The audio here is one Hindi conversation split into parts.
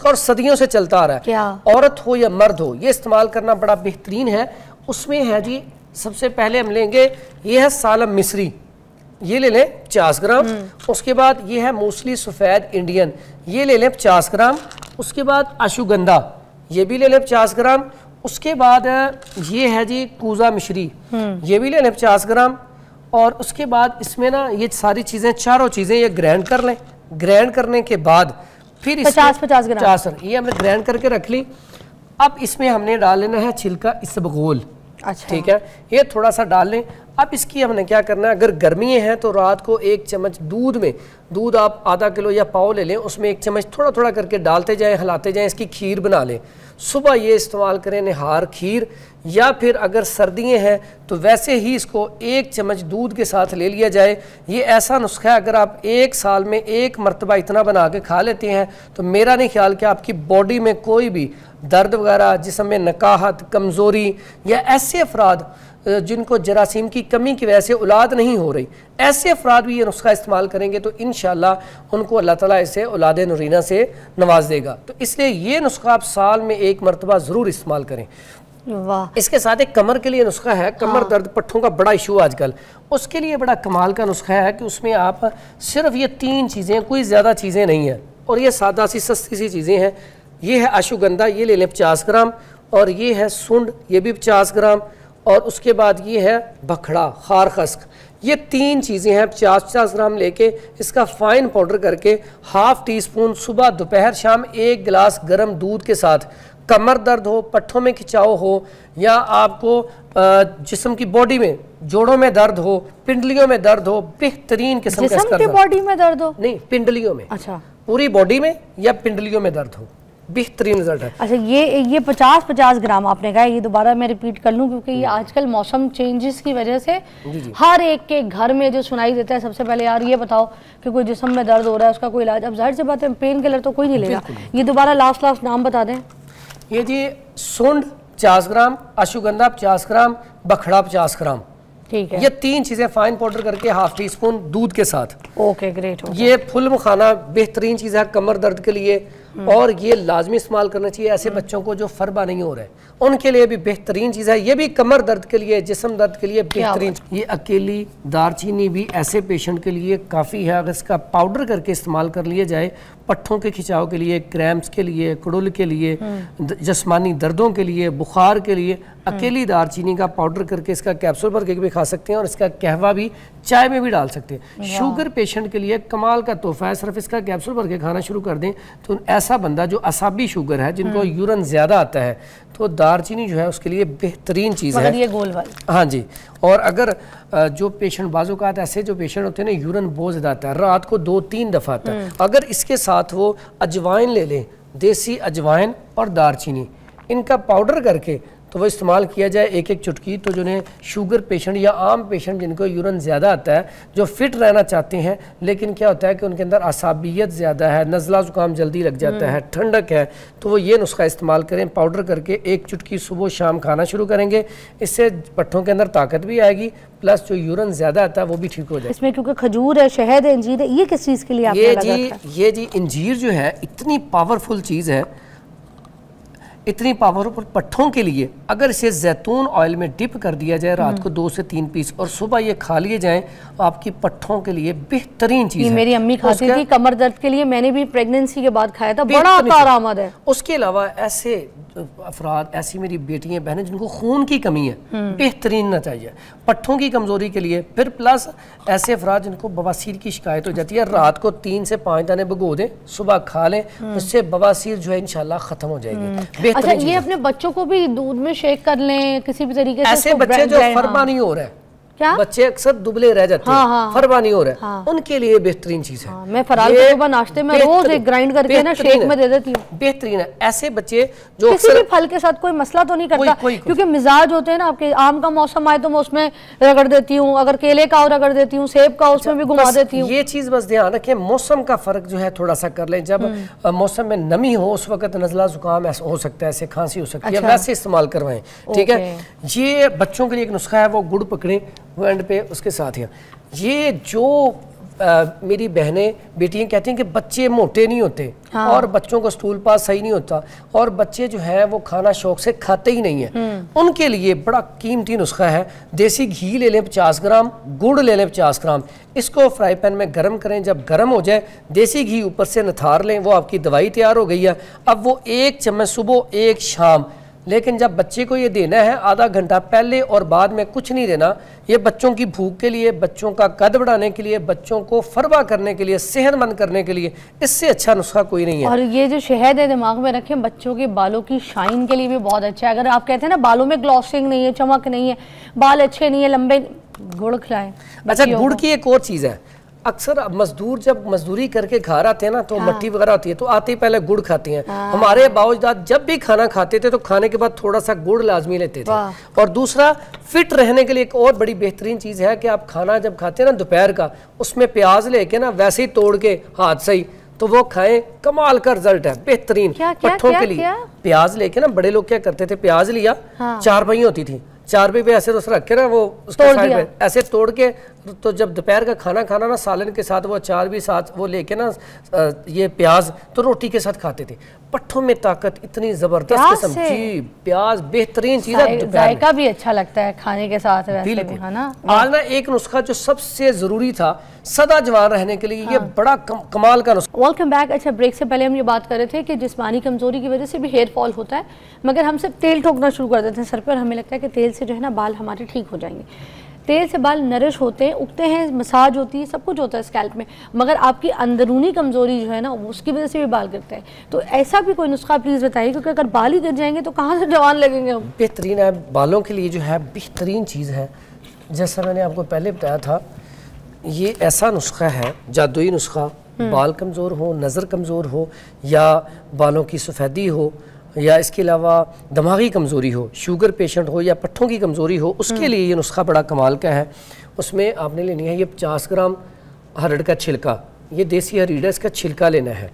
नुस्खा और सदियों से चलता आ रहा है। क्या? औरत हो या मर्द हो, ये इस्तेमाल करना बड़ा बेहतरीन है। उसमें है जी, सबसे पहले हम लेंगे, ये है सालम मिस्री, ये ले लें 50 ग्राम। उसके बाद ये है मूसली सफ़ेद इंडियन, ये ले लें 50 ग्राम। उसके बाद अशुगंधा, ये भी ले लें 50 ग्राम। उसके बाद ये है जी कूजा मिश्री, ये भी ले लें 50 ग्राम। और उसके बाद इसमें ना ये सारी चीज़ें, चारों चीज़ें ये ग्राइंड कर लें। ग्राइंड करने के बाद फिर 50 ग्राम 50, ये हमने ग्राइंड करके रख ली। अब इसमें हमने डाल लेना है छिलका इसबगोल। अच्छा, ठीक है, ये थोड़ा सा डाल लें। अब इसकी हमने क्या करना है, अगर गर्मी है तो रात को 1 चम्मच दूध में, दूध आप आधा किलो या पाव ले लें, उसमें 1 चम्मच थोड़ा थोड़ा करके डालते जाएं, हिलाते जाएं, इसकी खीर बना लें। सुबह ये इस्तेमाल करें, निहार खीर, या फिर अगर सर्दियाँ हैं तो वैसे ही इसको 1 चम्मच दूध के साथ ले लिया जाए। ये ऐसा नुस्खा है, अगर आप 1 साल में 1 मरतबा इतना बना के खा लेते हैं तो मेरा नहीं ख्याल कि आपकी बॉडी में कोई भी दर्द वगैरह, जिस्म में नकाहत, कमज़ोरी, या ऐसे अफराद जिनको जरासीम की कमी की वजह से औलाद नहीं हो रही, ऐसे अफराद भी ये नुस्खा इस्तेमाल करेंगे तो इंशाल्लाह उनको अल्लाह ताला इसे औलाद नूरीना से नवाज देगा। तो इसलिए ये नुस्खा आप साल में 1 मरतबा ज़रूर इस्तेमाल करें। वाह। इसके साथ एक कमर के लिए नुस्खा है, कमर दर्द, पट्ठों का बड़ा इशू आजकल, उसके लिए बड़ा कमाल का नुस्खा है कि उसमें आप सिर्फ ये 3 चीज़ें, कोई ज़्यादा चीज़ें नहीं हैं, और ये सादा सी सस्ती सी चीज़ें हैं। ये है अशुगंधा, ये ले लें 50 ग्राम, और ये है सुंड, ये भी 50 ग्राम, और उसके बाद ये है बखड़ा, खार खस्क। ये 3 चीज़ें हैं, 50-50 ग्राम लेके इसका फ़ाइन पाउडर करके ½ टीस्पून सुबह, दोपहर, शाम 1 गिलास गर्म दूध के साथ, कमर दर्द हो, पट्ठों में खिंचाव हो, या आपको जिस्म की बॉडी में, जोड़ों में दर्द हो, पिंडलियों में दर्द हो, बेहतरीन किस्म का जिस्म की बॉडी में दर्द हो, नहीं पिंडलियों में, अच्छा, पूरी बॉडी में या पिंडलियों में दर्द हो, बेहतरीन रिजल्ट है। अच्छा, ये 50-50 ग्राम आपने कहा, ये दोबारा मैं रिपीट कर लूँ क्योंकि ये आजकल मौसम चेंजेस की वजह से हर एक के घर में जो सुनाई देता है, सबसे पहले यार ये बताओ कि कोई जिस्म में दर्द हो रहा है, उसका कोई इलाज, अब जाहिर सी बात है पेन किलर तो कोई नहीं लेगा। ये दोबारा लास्ट नाम बता दें। ये जी सुंड 50 ग्राम, अशुगंधा 50 ग्राम, बखड़ा 50 ग्राम, ठीक है। ये 3 चीज़ें फाइन पाउडर करके ½ टीस्पून दूध के साथ। Okay, great. ये फुल मखाना बेहतरीन चीज़ है कमर दर्द के लिए, और ये लाजमी इस्तेमाल करना चाहिए ऐसे बच्चों को जो फरबा नहीं हो रहे, उनके लिए भी बेहतरीन चीज़ है। ये भी कमर दर्द के लिए, जिस्म दर्द के लिए बेहतरीन। ये अकेली दारचीनी भी ऐसे पेशेंट के लिए काफ़ी है, अगर इसका पाउडर करके इस्तेमाल कर लिया जाए, पट्ठों के खिंचाव के लिए, क्रैम्प्स के लिए, कुड़ुल के लिए, जिस्मानी दर्दों के लिए, बुखार के लिए, अकेली दारचीनी का पाउडर करके इसका कैप्सूल भर के भी खा सकते हैं, और इसका कहवा भी चाय में भी डाल सकते हैं। शुगर पेशेंट के लिए कमाल का तोहफा है, सिर्फ इसका कैप्सूल भर के खाना शुरू कर दें तो ऐसा बंदा जो असाबी शुगर है, जिनको यूरन ज़्यादा आता है, तो दारचीनी जो है उसके लिए बेहतरीन चीज़ है। ये गोल वाली, हाँ जी। और अगर जो पेशेंट बाज़-औक़ात ऐसे जो पेशेंट होते हैं ना, यूरन बहुत ज़्यादा आता है, रात को 2-3 दफ़ा आता है, अगर इसके साथ वो अजवाइन ले लें, देसी अजवाइन और दारचीनी, इनका पाउडर करके तो वो इस्तेमाल किया जाए 1-1 चुटकी, तो जिन्हें शुगर पेशेंट या आम पेशेंट जिनको यूरन ज़्यादा आता है, जो फिट रहना चाहते हैं लेकिन क्या होता है कि उनके अंदर असाबियत ज़्यादा है, नज़ला ज़ुकाम जल्दी लग जाता है, ठंडक है, तो वो ये नुस्खा इस्तेमाल करें, पाउडर करके 1 चुटकी सुबह शाम खाना शुरू करेंगे। इससे पट्ठों के अंदर ताकत भी आएगी, प्लस जो यूरन ज़्यादा आता है वो भी ठीक हो जाए। इसमें क्योंकि खजूर है, शहद है, इंजीर है, ये किस चीज़ के लिए आपने लगा था? ये जी इंजीर जो है इतनी पावरफुल चीज़ है, इतनी पावरफुल पट्ठों के लिए। अगर इसे जैतून ऑयल में डिप कर दिया जाए रात को 2 से 3 पीस, और सुबह ये खा लिए जाएं, आपकी पट्ठों के लिए बेहतरीन चीज़ है। मेरी अम्मी खाती थी कमर दर्द के लिए, मैंने भी प्रेगनेंसी के बाद खाया था, बड़ा कारआमद है। उसके अलावा ऐसे अफराद, ऐसी मेरी बेटियां बहनें जिनको खून की कमी है, बेहतरीन ना चाहिए पट्ठों की कमजोरी के लिए। फिर प्लस ऐसे अफराद जिनको बवासीर की शिकायत हो जाती है, रात को 3 से 5 दाने भिगो दें, सुबह खा लें, उससे बवासीर जो है इंशाल्लाह खत्म हो जाएगी। अच्छा, ये अपने बच्चों को भी दूध में शेक कर लें किसी भी तरीके से? ऐसे बच्चे जो फरमा नहीं हो रहे हैं, क्या बच्चे अक्सर दुबले रह जाते हैं, फरबा नहीं हो रहा है, उनके लिए बेहतरीन चीज है। मैं फराल को सुबह नाश्ते में रोज एक ग्राइंड करके ना शेक में दे देती हूँ, बेहतरीन है। ऐसे बच्चे जो किसी भी फल के साथ कोई मसला तो नहीं करता, क्योंकि मिजाज होते हैं ना आपके, आम का मौसम आए तो मैं उसमें रगड़ देती हूँ, अगर केले का रगड़ देती हूँ, सेब का उसमें भी घुमा देती हूँ। ये चीज बस ध्यान रखें, मौसम का फर्क जो है थोड़ा सा कर लें। जब मौसम में नमी हो उस वक्त नज़ला जुकाम हो सकता है, ऐसे खांसी हो सकती है, वैसे इस्तेमाल करवाएं, ठीक है। ये बच्चों के लिए एक नुस्खा है, वो गुड़ पकड़ें, वो एंड पे उसके साथ ही ये जो मेरी बहनें बेटियां कहती हैं कि बच्चे मोटे नहीं होते। हाँ। और बच्चों का स्टूल पास सही नहीं होता और बच्चे जो है वो खाना शौक से खाते ही नहीं है। उनके लिए बड़ा कीमती नुस्खा है। देसी घी ले लें 50 ग्राम, गुड़ ले लें 50 ग्राम, इसको फ्राई पैन में गर्म करें। जब गर्म हो जाए देसी घी ऊपर से निथार लें, वो आपकी दवाई तैयार हो गई है। अब वो 1 चम्मच सुबह 1 शाम, लेकिन जब बच्चे को ये देना है आधा घंटा पहले और बाद में कुछ नहीं देना। ये बच्चों की भूख के लिए, बच्चों का कद बढ़ाने के लिए, बच्चों को फरवा करने के लिए, सेहतमंद करने के लिए, इससे अच्छा नुस्खा कोई नहीं है। और ये जो शहद है दिमाग में रखें, बच्चों के बालों की शाइन के लिए भी बहुत अच्छा है। अगर आप कहते हैं ना बालों में ग्लॉसिंग नहीं है, चमक नहीं है, बाल अच्छे नहीं है, लंबे, गुड़ खिलाएं। अच्छा, गुड़ की एक और चीज़ है, अक्सर मजदूर जब मजदूरी करके घर आते हैं ना तो मट्टी वगैरह होती है तो आते ही पहले गुड़ खाते हैं। हमारे बावजदाद जब भी खाना खाते थे तो खाने के बाद थोड़ा सा गुड़ लाजमी लेते थे। और दूसरा, फिट रहने के लिए एक और बड़ी बेहतरीन चीज़ है कि आप खाना जब खाते हैं ना दोपहर का, उसमें प्याज लेके ना वैसे ही तोड़ के हाथ से ही तो वो खाएं, कमाल का रिजल्ट है, बेहतरीन। पट्ठों के लिए प्याज लेके ना, बड़े लोग क्या करते थे, प्याज लिया, 4 पहियां होती थी, 4 पे ऐसे तो रख के ना वो उसको साइड में ऐसे तोड़ के, तो जब दोपहर का खाना खाना ना सालन के साथ वो अचार भी साथ वो लेके ना ये प्याज तो रोटी के साथ खाते थे। पट्ठों में ताकत इतनी जबरदस्त किस्म जी, प्याज बेहतरीन चीज है, जायका भी अच्छा लगता है खाने के साथ वैसे भी, है ना। आज ना एक नुस्खा जो सबसे जरूरी था सदा जवान रहने के लिए, ये बड़ा कमाल का नुस्खा। Welcome back. अच्छा, ब्रेक से पहले हम ये बात कर रहे थे कि जिस्मानी कमजोरी की वजह से भी हेयर फॉल होता है, मगर हम सिर्फ तेल ठोकना शुरू कर देते हैं सर पे और हमें लगता है कि तेल से जो है ना बाल हमारे ठीक हो जाएंगे। तेल से बाल नरिश होते हैं, उगते हैं, मसाज होती है, सब कुछ होता है स्कैल्प में, मगर आपकी अंदरूनी कमजोरी जो है ना उसकी वजह से भी बाल गिरते हैं। तो ऐसा भी कोई नुस्खा प्लीज़ बताइए, क्योंकि अगर बाल ही गिर जाएंगे तो कहाँ से जवान लगेंगे हम। बेहतरीन है, बालों के लिए जो है बेहतरीन चीज़ है। जैसा मैंने आपको पहले बताया था, ये ऐसा नुस्खा है, जादुई नुस्खा। बाल कमज़ोर हो, नज़र कमज़ोर हो, या बालों की सफ़ेदी हो, या इसके अलावा दिमागी कमज़ोरी हो, शुगर पेशेंट हो, या पट्ठों की कमज़ोरी हो, उसके लिए ये नुस्खा बड़ा कमाल का है। उसमें आपने लेनी है ये 50 ग्राम हरड़ का छिलका, ये देसी हरीडा, इसका छिलका लेना है।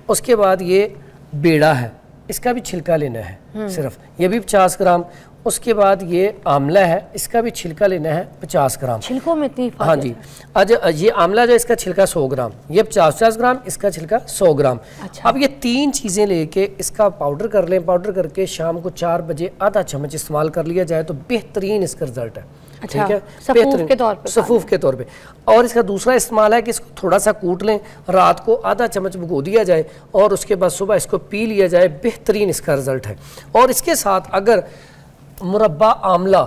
उसके बाद ये बेड़ा है, इसका भी छिलका लेना है सिर्फ, ये भी 50 ग्राम। उसके बाद ये आंवला है, इसका भी छिलका लेना है 50 ग्राम। छिलकों में इतनी हाँ जी। आज ये आंवला जो इसका छिलका 100 ग्राम, ये 50 ग्राम, इसका छिलका 100 ग्राम। अच्छा। अब ये 3 चीज़ें लेके इसका पाउडर कर लें, पाउडर करके शाम को 4 बजे आधा चम्मच इस्तेमाल कर लिया जाए तो बेहतरीन इसका रिजल्ट है। अच्छा, ठीक है, सफूफ के तौर पे, सफूफ के तौर पे। और इसका दूसरा इस्तेमाल है कि इसको थोड़ा सा कूट लें, रात को आधा चम्मच भिगो दिया जाए और उसके बाद सुबह इसको पी लिया जाए, बेहतरीन इसका रिजल्ट है। और इसके साथ अगर मुरब्बा आंवला,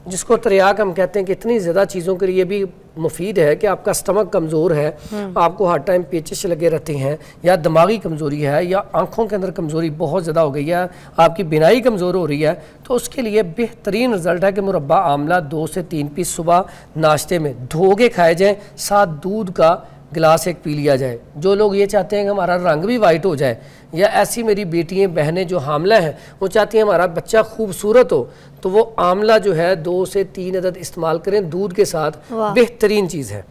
जिसको त्रियाक हम कहते हैं, कि इतनी ज़्यादा चीज़ों के लिए भी मुफीद है कि आपका स्टमक कमज़ोर है, आपको हर टाइम पेचिश लगे रहते हैं, या दिमागी कमज़ोरी है, या आंखों के अंदर कमज़ोरी बहुत ज़्यादा हो गई है, आपकी बिनाई कमज़ोर हो रही है, तो उसके लिए बेहतरीन रिज़ल्ट है कि मुरब्बा आंवला 2 से 3 पीस सुबह नाश्ते में धो के खाए जाएँ, साथ दूध का गिलास 1 पी लिया जाए। जो लोग ये चाहते हैं कि हमारा रंग भी वाइट हो जाए, या ऐसी मेरी बेटियां बहनें जो हामला हैं वो चाहती हैं हमारा बच्चा खूबसूरत हो, तो वो आंवला जो है 2 से 3 अदद इस्तेमाल करें दूध के साथ, बेहतरीन चीज़ है।